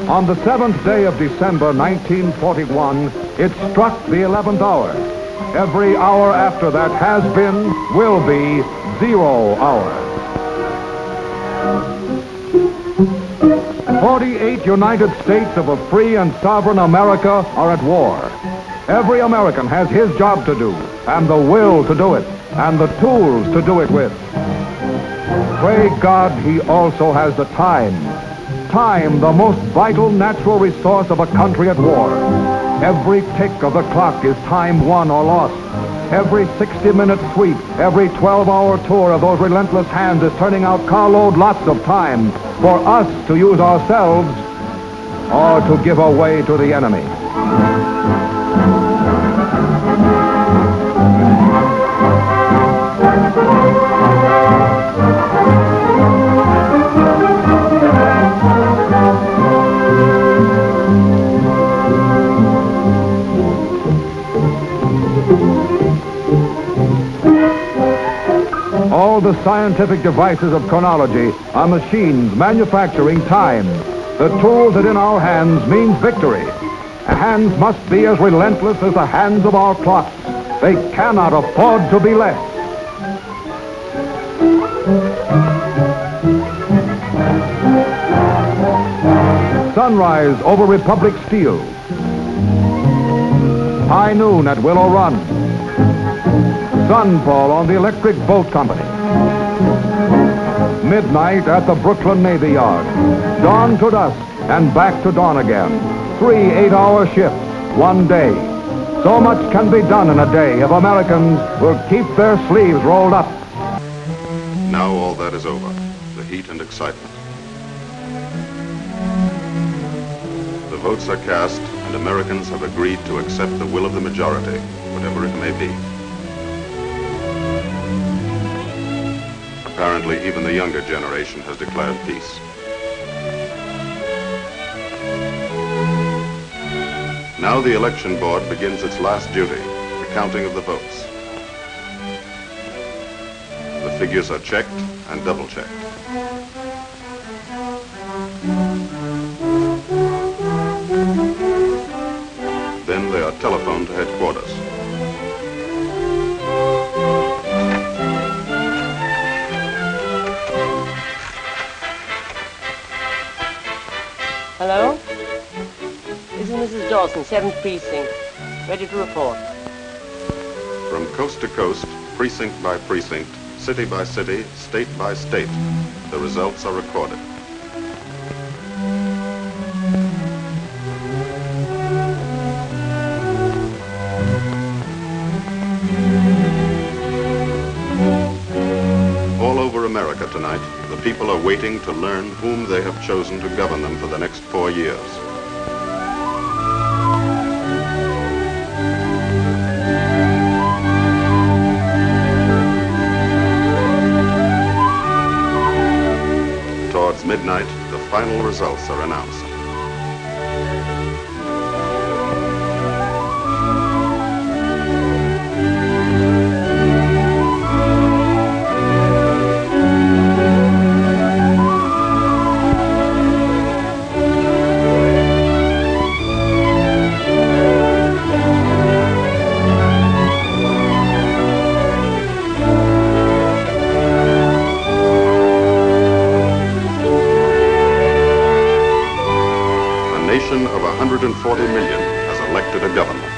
On the 7th day of December 1941, it struck the 11th hour. Every hour after that has been, will be, 0 hour. 48 United States of a free and sovereign America are at war. Every American has his job to do, and the will to do it, and the tools to do it with. Pray God he also has the time. Time, the most vital natural resource of a country at war. Every tick of the clock is time won or lost. Every 60-minute sweep, every 12-hour tour of those relentless hands is turning out carload lots of time for us to use ourselves or to give away to the enemy. All the scientific devices of chronology are machines manufacturing time. The tool that in our hands means victory. Hands must be as relentless as the hands of our clocks. They cannot afford to be less. sunrise over Republic Steel. High noon at Willow Run. Sunfall on the Electric Boat Company. Midnight at the Brooklyn Navy Yard. Dawn to dusk and back to dawn again. 3 8-hour shifts, one day. So much can be done in a day if Americans will keep their sleeves rolled up. Now all that is over, the heat and excitement. The votes are cast, and Americans have agreed to accept the will of the majority, whatever it may be. Apparently, even the younger generation has declared peace. Now the election board begins its last duty, the counting of the votes. The figures are checked and double-checked. Then they are telephoned to headquarters. Hello? This is Mrs. Dawson, 7th Precinct. Ready to report. From coast to coast, precinct by precinct, city by city, state by state, the results are recorded. All over America tonight, the people are waiting to learn whom they have chosen to govern them for the next 4 years. Towards midnight, the final results are announced. A nation of 140 million has elected a government.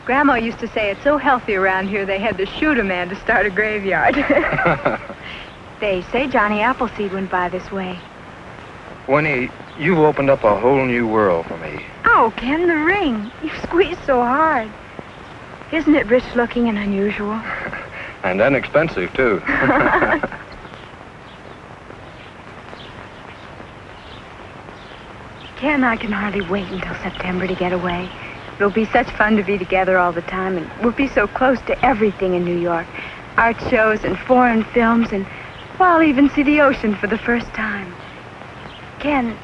Grandma used to say it's so healthy around here they had to shoot a man to start a graveyard. They say Johnny Appleseed went by this way. Winnie, you've opened up a whole new world for me. Oh, Ken, the ring. You squeezed so hard. Isn't it rich looking and unusual? And inexpensive, too. Ken, I can hardly wait until September to get away. It'll be such fun to be together all the time, and we'll be so close to everything in New York. Art shows and foreign films, and, well, I'll even see the ocean for the first time. Ken,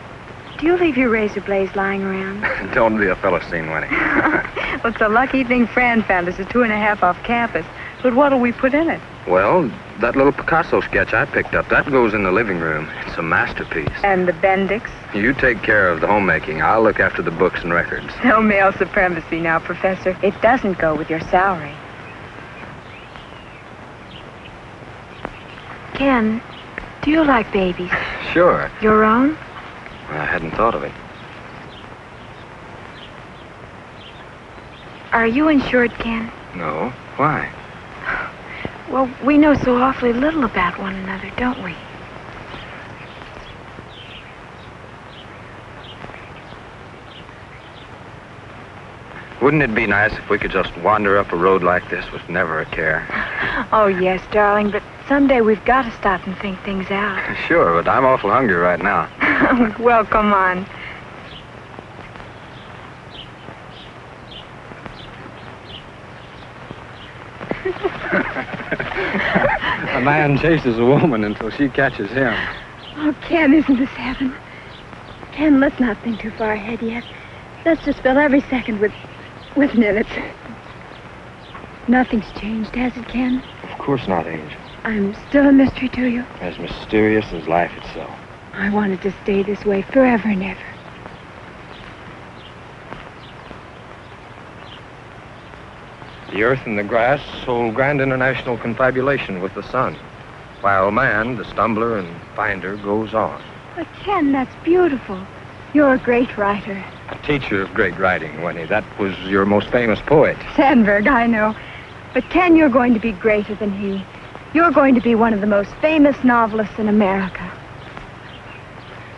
do you leave your razor blades lying around? Don't be a Philistine, Winnie. Well, it's a lucky thing Fran found us a 2.5 off campus. But what'll we put in it? Well, that little Picasso sketch I picked up, that goes in the living room. It's a masterpiece. And the Bendix? You take care of the homemaking. I'll look after the books and records. No male supremacy now, Professor. It doesn't go with your salary. Ken, do you like babies? Sure. Your own? I hadn't thought of it. Are you insured, Ken? No. Why? Well, we know so awfully little about one another, don't we? Wouldn't it be nice if we could just wander up a road like this with never a care? Oh, yes, darling, but someday we've got to stop and think things out. Sure, but I'm awful hungry right now. Well, come on. A man chases a woman until she catches him. Oh, Ken, isn't this heaven? Ken, let's not think too far ahead yet. Let's just fill every second with minutes. Nothing's changed, has it, Ken? Of course not, Angel. I'm still a mystery to you. As mysterious as life itself. I wanted to stay this way forever and ever. The earth and the grass hold grand international confabulation with the sun, while man, the stumbler and finder, goes on. But, Ken, that's beautiful. You're a great writer. A teacher of great writing, Winnie. That was your most famous poet. Sandberg, I know. But, Ken, you're going to be greater than he. You're going to be one of the most famous novelists in America.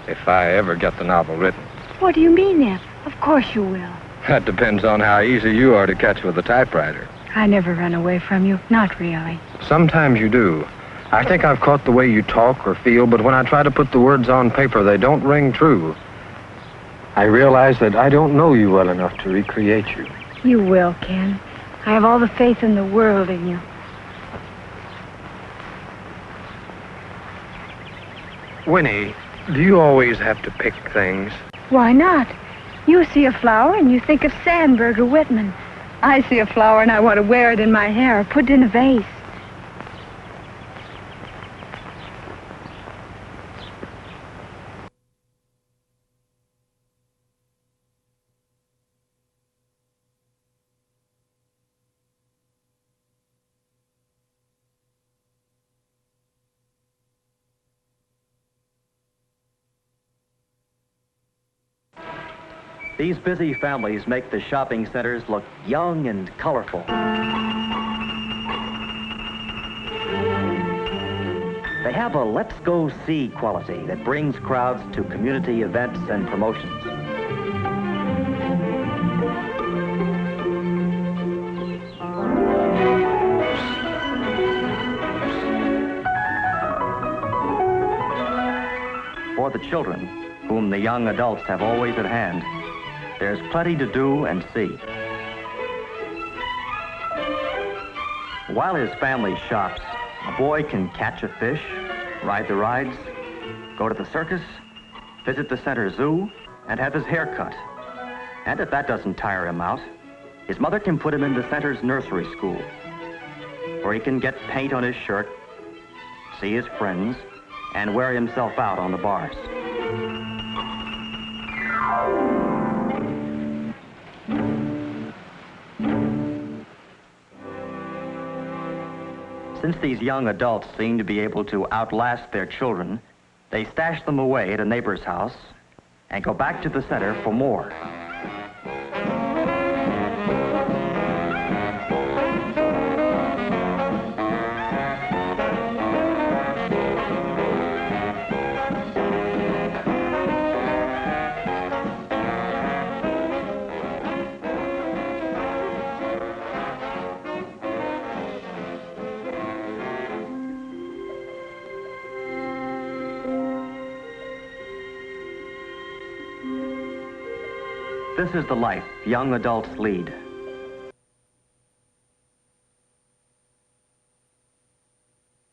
If I ever get the novel written. What do you mean, if? Of course you will. That depends on how easy you are to catch with a typewriter. I never run away from you. Not really. Sometimes you do. I think I've caught the way you talk or feel, but when I try to put the words on paper, they don't ring true. I realize that I don't know you well enough to recreate you. You will, Ken. I have all the faith in the world in you. Winnie, do you always have to pick things? Why not? You see a flower and you think of Sandberg or Whitman. I see a flower and I want to wear it in my hair or put it in a vase. These busy families make the shopping centers look young and colorful. They have a let's go see quality that brings crowds to community events and promotions. For the children, whom the young adults have always at hand, there's plenty to do and see. While his family shops, a boy can catch a fish, ride the rides, go to the circus, visit the center zoo, and have his hair cut. And if that doesn't tire him out, his mother can put him in the center's nursery school, where he can get paint on his shirt, see his friends, and wear himself out on the bars. Since these young adults seem to be able to outlast their children, they stash them away at a neighbor's house and go back to the center for more. This is the life young adults lead.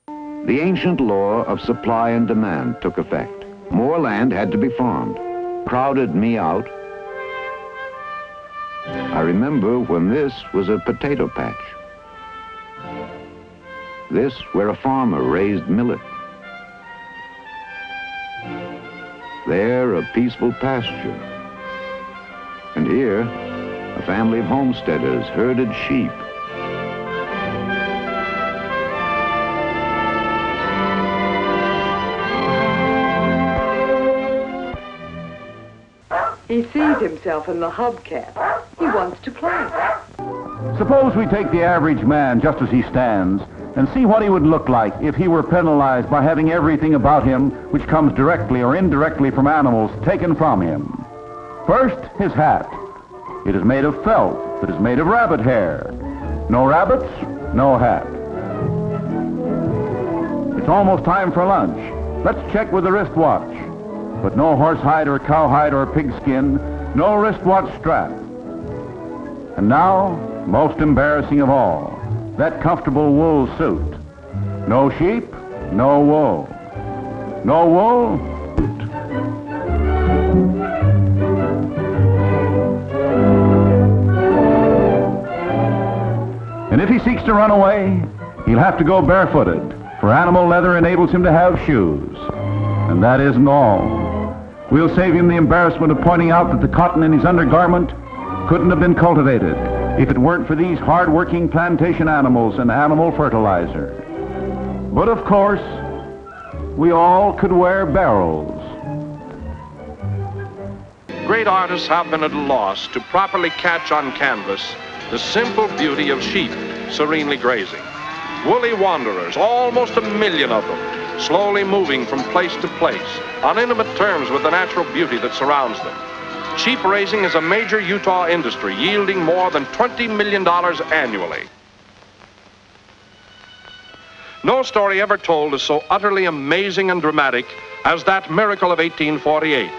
The ancient law of supply and demand took effect. More land had to be farmed. Crowded me out. I remember when this was a potato patch. This where a farmer raised millet. There a peaceful pasture. And here, a family of homesteaders herded sheep. He sees himself in the hubcap. He wants to play. Suppose we take the average man just as he stands and see what he would look like if he were penalized by having everything about him which comes directly or indirectly from animals taken from him. First, his hat. It is made of felt that is made of rabbit hair. No rabbits, no hat. It's almost time for lunch. Let's check with the wristwatch. But no horsehide or cowhide or pigskin, no wristwatch strap. And now, most embarrassing of all, that comfortable wool suit. No sheep, no wool. No wool, and if he seeks to run away, he'll have to go barefooted, for animal leather enables him to have shoes. And that isn't all. We'll save him the embarrassment of pointing out that the cotton in his undergarment couldn't have been cultivated if it weren't for these hard-working plantation animals and animal fertilizer. But of course, we all could wear barrels. Great artists have been at a loss to properly catch on canvas the simple beauty of sheep serenely grazing. Woolly wanderers, almost 1 million of them, slowly moving from place to place on intimate terms with the natural beauty that surrounds them. Sheep raising is a major Utah industry, yielding more than $20 million annually. No story ever told is so utterly amazing and dramatic as that miracle of 1848,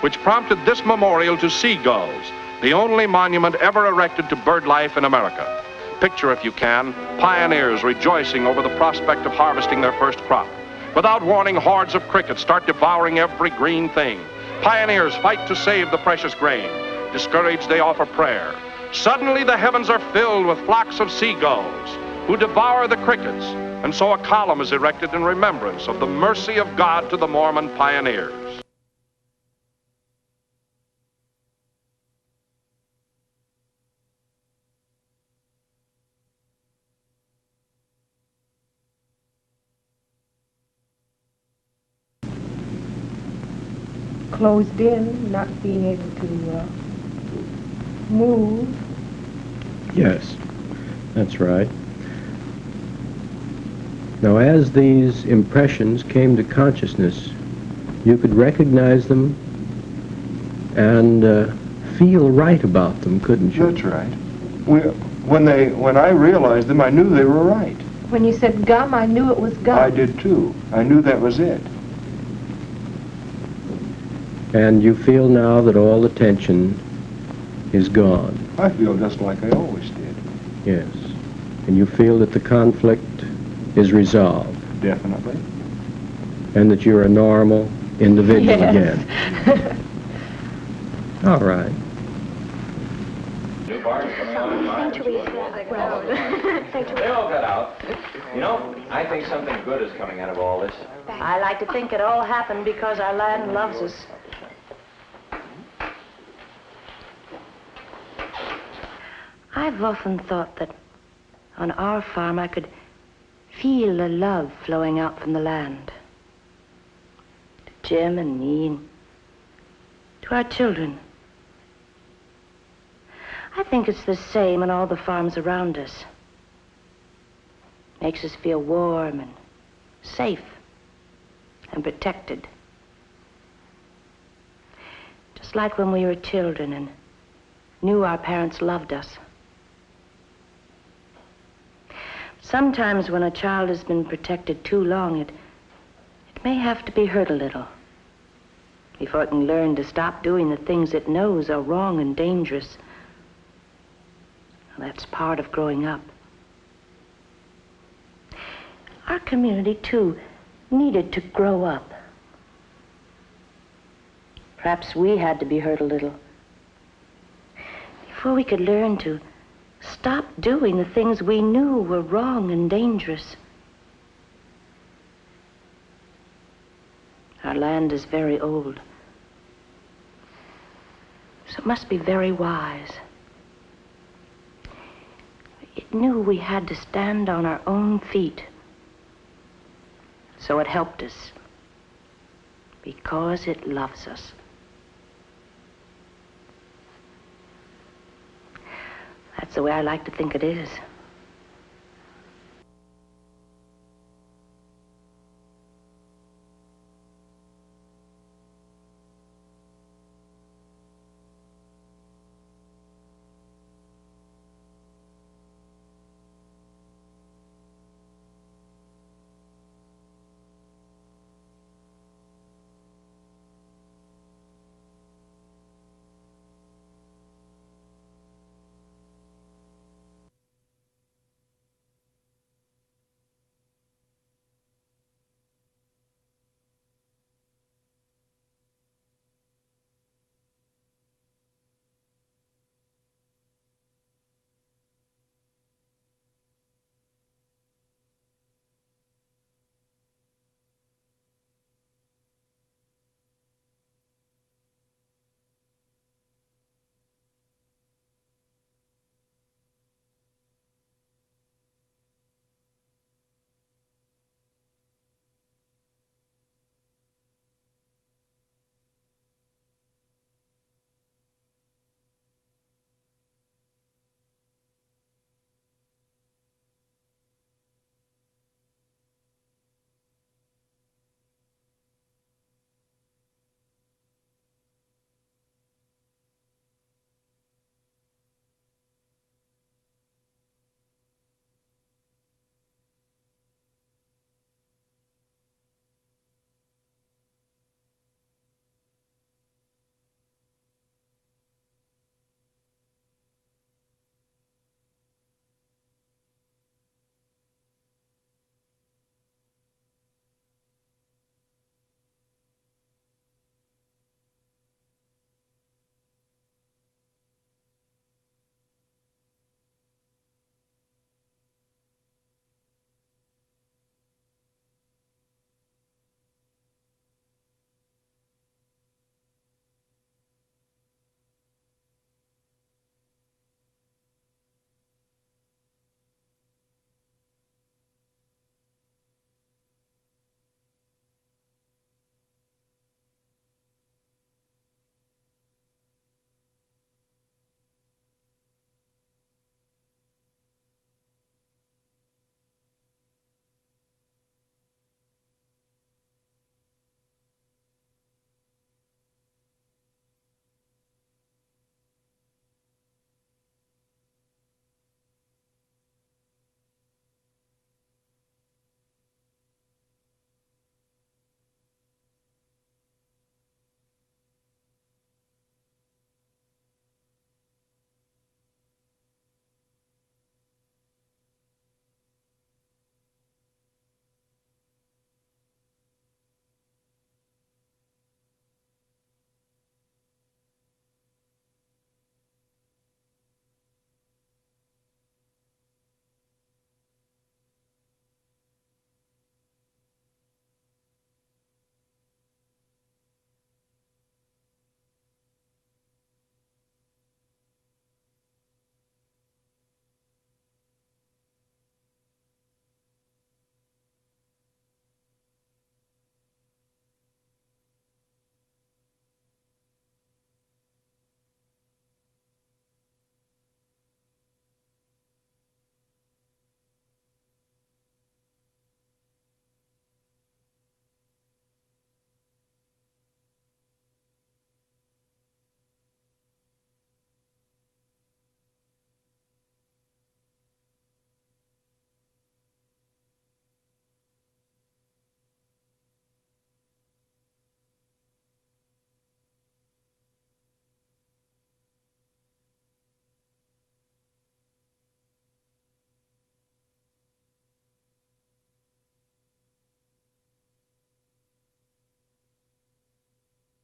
which prompted this memorial to seagulls, the only monument ever erected to bird life in America. Picture, if you can, pioneers rejoicing over the prospect of harvesting their first crop. Without warning, hordes of crickets start devouring every green thing. Pioneers fight to save the precious grain. Discouraged, they offer prayer. Suddenly, the heavens are filled with flocks of seagulls who devour the crickets, and so a column is erected in remembrance of the mercy of God to the Mormon pioneers. Closed in, not being able to move. Yes, that's right. Now, as these impressions came to consciousness, you could recognize them and feel right about them, couldn't you? That's right. When I realized them, I knew they were right. When you said gum, I knew it was gum. I did too. I knew that was it. And you feel now that all the tension is gone. I feel just like I always did. Yes. And you feel that the conflict is resolved. Definitely. And that you're a normal individual Yes. again. All right. They all got out. You know, I think something good is coming out of all this. I like to think it all happened because our land loves us. I've often thought that on our farm I could feel the love flowing out from the land. To Jim and me and to our children. I think it's the same on all the farms around us. Makes us feel warm and safe and protected. Just like when we were children and knew our parents loved us. Sometimes when a child has been protected too long, it may have to be hurt a little before it can learn to stop doing the things it knows are wrong and dangerous. Well, that's part of growing up. Our community, too, needed to grow up. Perhaps we had to be hurt a little before we could learn to stop doing the things we knew were wrong and dangerous. Our land is very old, so it must be very wise. It knew we had to stand on our own feet, so it helped us, because it loves us. That's the way I like to think it is.